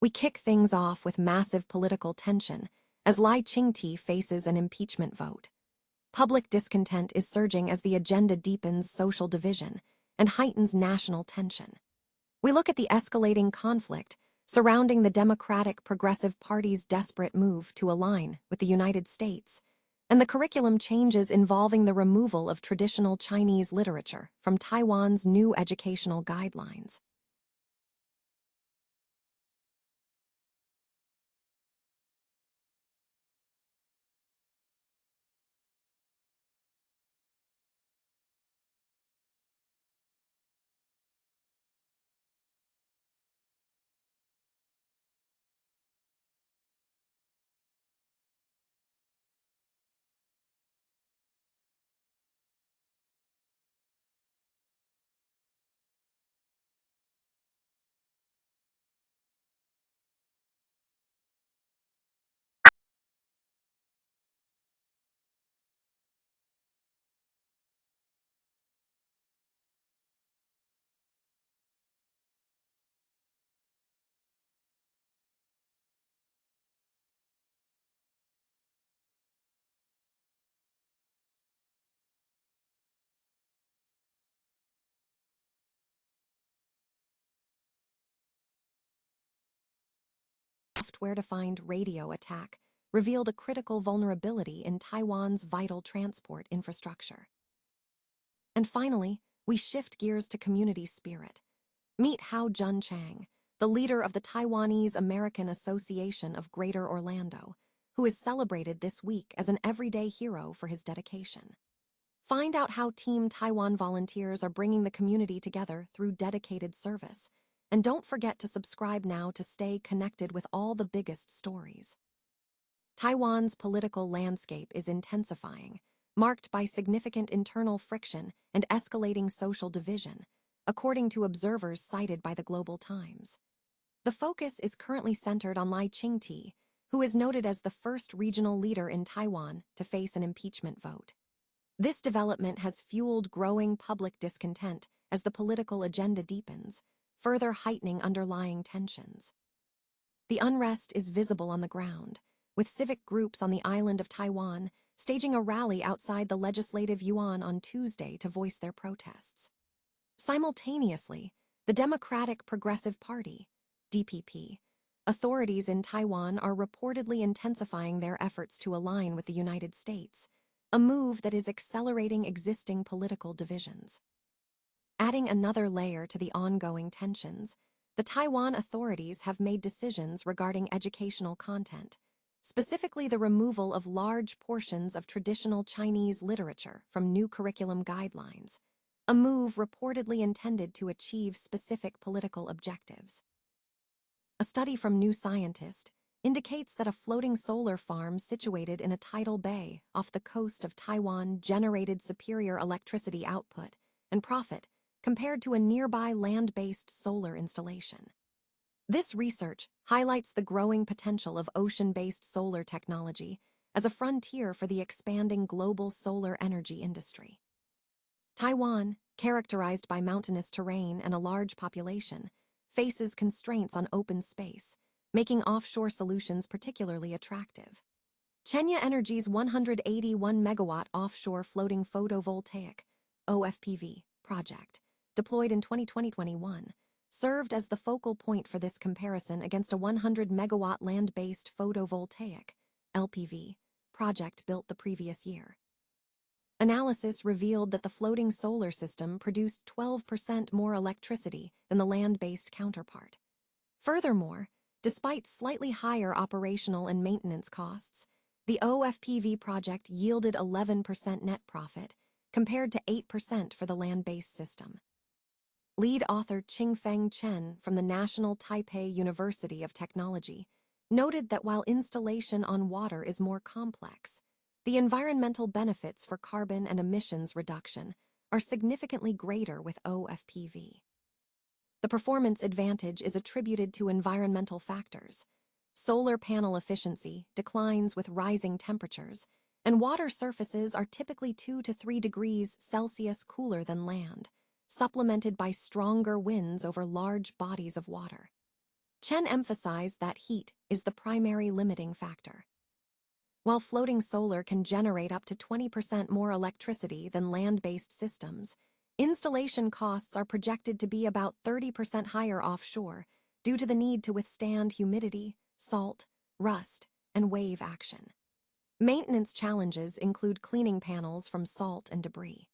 We kick things off with massive political tension as Lai Ching-te faces an impeachment vote. Public discontent is surging as the agenda deepens social division and heightens national tension. We look at the escalating conflict surrounding the Democratic Progressive Party's desperate move to align with the United States and the curriculum changes involving the removal of traditional Chinese literature from Taiwan's new educational guidelines. Software-defined radio attack revealed a critical vulnerability in Taiwan's vital transport infrastructure. And finally, we shift gears to community spirit. Meet Hao Jun Chang, the leader of the Taiwanese American Association of Greater Orlando, who is celebrated this week as an everyday hero for his dedication. Find out how Team Taiwan volunteers are bringing the community together through dedicated service. And don't forget to subscribe now to stay connected with all the biggest stories. Taiwan's political landscape is intensifying, marked by significant internal friction and escalating social division, according to observers cited by the Global Times. The focus is currently centered on Lai Ching-te, who is noted as the first regional leader in Taiwan to face an impeachment vote. This development has fueled growing public discontent as the political agenda deepens, further heightening underlying tensions. The unrest is visible on the ground, with civic groups on the island of Taiwan staging a rally outside the Legislative Yuan on Tuesday to voice their protests. Simultaneously, the Democratic Progressive Party, DPP, authorities in Taiwan are reportedly intensifying their efforts to align with the United States, a move that is accelerating existing political divisions. Adding another layer to the ongoing tensions, the Taiwan authorities have made decisions regarding educational content, specifically the removal of large portions of traditional Chinese literature from new curriculum guidelines, a move reportedly intended to achieve specific political objectives. A study from New Scientist indicates that a floating solar farm situated in a tidal bay off the coast of Taiwan generated superior electricity output and profit compared to a nearby land-based solar installation. This research highlights the growing potential of ocean-based solar technology as a frontier for the expanding global solar energy industry. Taiwan, characterized by mountainous terrain and a large population, faces constraints on open space, making offshore solutions particularly attractive. Chenya Energy's 181-megawatt offshore floating photovoltaic (OFPV) project, deployed in 2020-21, served as the focal point for this comparison against a 100-megawatt land-based photovoltaic (LPV) project built the previous year. Analysis revealed that the floating solar system produced 12% more electricity than the land-based counterpart. Furthermore, despite slightly higher operational and maintenance costs, the OFPV project yielded 11% net profit, compared to 8% for the land-based system. Lead author Qingfeng Chen from the National Taipei University of Technology noted that while installation on water is more complex, the environmental benefits for carbon and emissions reduction are significantly greater with OFPV. The performance advantage is attributed to environmental factors. Solar panel efficiency declines with rising temperatures, and water surfaces are typically 2 to 3 degrees Celsius cooler than land, supplemented by stronger winds over large bodies of water. Chen emphasized that heat is the primary limiting factor. While floating solar can generate up to 20% more electricity than land-based systems, installation costs are projected to be about 30% higher offshore due to the need to withstand humidity, salt, rust, and wave action. Maintenance challenges include cleaning panels from salt and debris.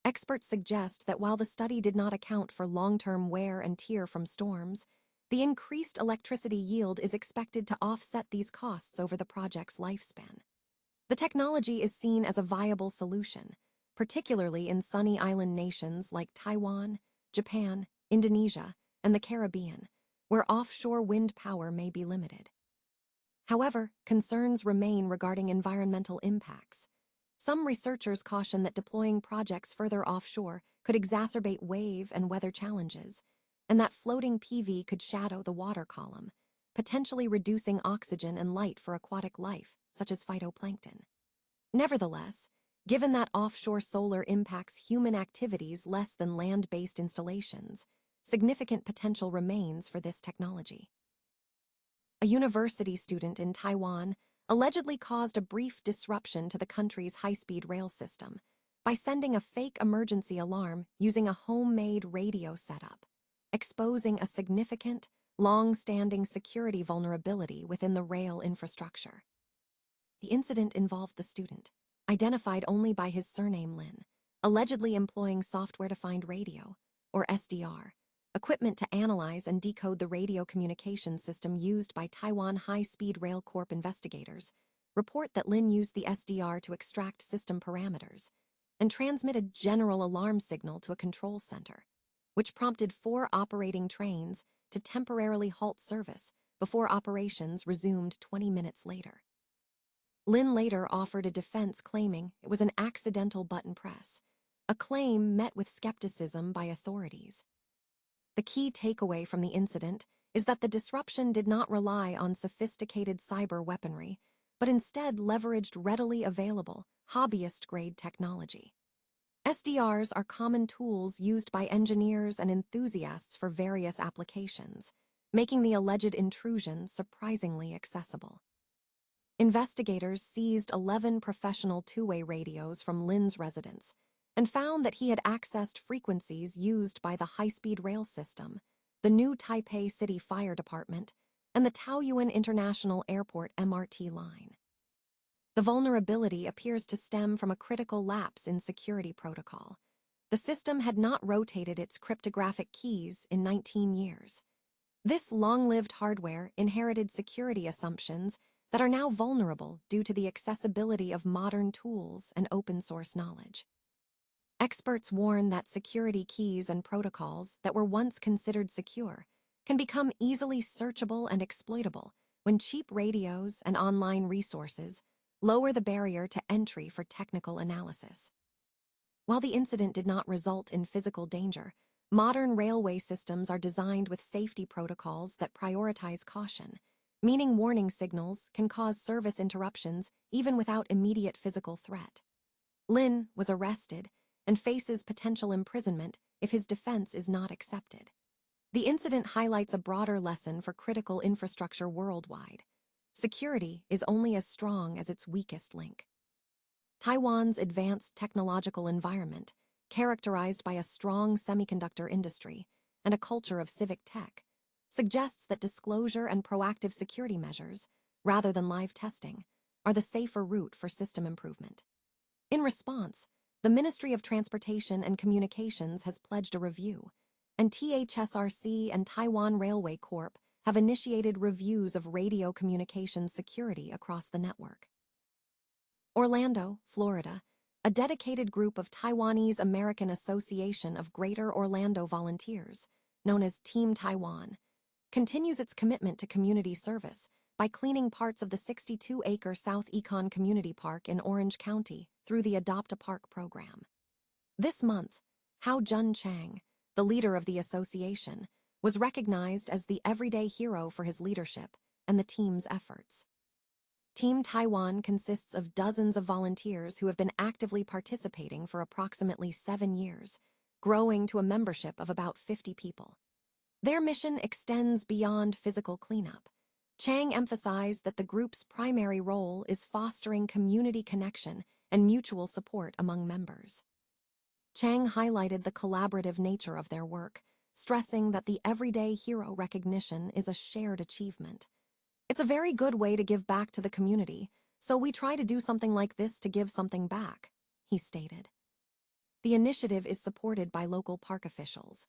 Experts suggest that while the study did not account for long-term wear and tear from storms, the increased electricity yield is expected to offset these costs over the project's lifespan. The technology is seen as a viable solution, particularly in sunny island nations like Taiwan, Japan, Indonesia, and the Caribbean, where offshore wind power may be limited. However, concerns remain regarding environmental impacts. Some researchers caution that deploying projects further offshore could exacerbate wave and weather challenges, and that floating PV could shadow the water column, potentially reducing oxygen and light for aquatic life, such as phytoplankton. Nevertheless, given that offshore solar impacts human activities less than land-based installations, significant potential remains for this technology. A university student in Taiwan allegedly caused a brief disruption to the country's high-speed rail system by sending a fake emergency alarm using a homemade radio setup, exposing a significant, long-standing security vulnerability within the rail infrastructure. The incident involved the student, identified only by his surname Lin, allegedly employing software-defined radio, or SDR, equipment to analyze and decode the radio communications system used by Taiwan High-Speed Rail Corp investigators, report that Lin used the SDR to extract system parameters and transmit a general alarm signal to a control center, which prompted 4 operating trains to temporarily halt service before operations resumed 20 minutes later. Lin later offered a defense claiming it was an accidental button press, a claim met with skepticism by authorities. The key takeaway from the incident is that the disruption did not rely on sophisticated cyber weaponry, but instead leveraged readily available, hobbyist-grade technology. SDRs are common tools used by engineers and enthusiasts for various applications, making the alleged intrusion surprisingly accessible. Investigators seized 11 professional two-way radios from Lin's residence and found that he had accessed frequencies used by the high-speed rail system, the new Taipei City Fire Department, and the Taoyuan International Airport MRT line. The vulnerability appears to stem from a critical lapse in security protocol. The system had not rotated its cryptographic keys in 19 years. This long-lived hardware inherited security assumptions that are now vulnerable due to the accessibility of modern tools and open-source knowledge. Experts warn that security keys and protocols that were once considered secure can become easily searchable and exploitable when cheap radios and online resources lower the barrier to entry for technical analysis. While the incident did not result in physical danger, modern railway systems are designed with safety protocols that prioritize caution, meaning warning signals can cause service interruptions even without immediate physical threat. Lin was arrested and faces potential imprisonment if his defense is not accepted. The incident highlights a broader lesson for critical infrastructure worldwide. Security is only as strong as its weakest link. Taiwan's advanced technological environment, characterized by a strong semiconductor industry and a culture of civic tech, suggests that disclosure and proactive security measures, rather than live testing, are the safer route for system improvement. In response, the Ministry of Transportation and Communications has pledged a review, and THSRC and Taiwan Railway Corp have initiated reviews of radio communications security across the network. Orlando, Florida, a dedicated group of Taiwanese American Association of Greater Orlando Volunteers, known as Team Taiwan, continues its commitment to community service by cleaning parts of the 62-acre South Econ Community Park in Orange County through the Adopt a Park program. This month, Hao Jun Chang, the leader of the association, was recognized as the everyday hero for his leadership and the team's efforts. Team Taiwan consists of dozens of volunteers who have been actively participating for approximately 7 years, growing to a membership of about 50 people. Their mission extends beyond physical cleanup. Chang emphasized that the group's primary role is fostering community connection and mutual support among members. Chang highlighted the collaborative nature of their work, stressing that the everyday hero recognition is a shared achievement. It's a very good way to give back to the community, so we try to do something like this to give something back, he stated. The initiative is supported by local park officials.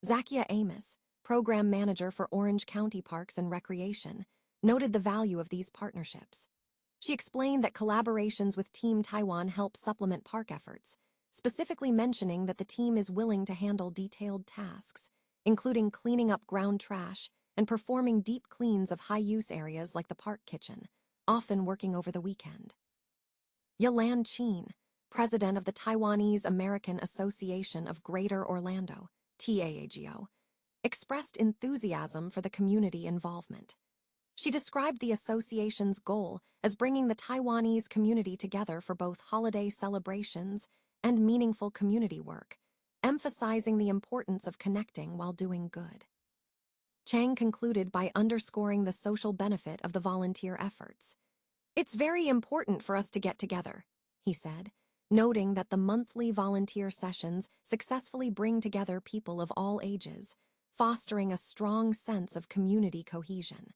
Zakia Amos, program manager for Orange County Parks and Recreation, noted the value of these partnerships. She explained that collaborations with Team Taiwan help supplement park efforts, specifically mentioning that the team is willing to handle detailed tasks, including cleaning up ground trash and performing deep cleans of high-use areas like the park kitchen, often working over the weekend. Yalan Chin, president of the Taiwanese American Association of Greater Orlando, TAAGO, expressed enthusiasm for the community involvement. She described the association's goal as bringing the Taiwanese community together for both holiday celebrations and meaningful community work, emphasizing the importance of connecting while doing good. Chang concluded by underscoring the social benefit of the volunteer efforts. "It's very important for us to get together," he said, noting that the monthly volunteer sessions successfully bring together people of all ages, fostering a strong sense of community cohesion.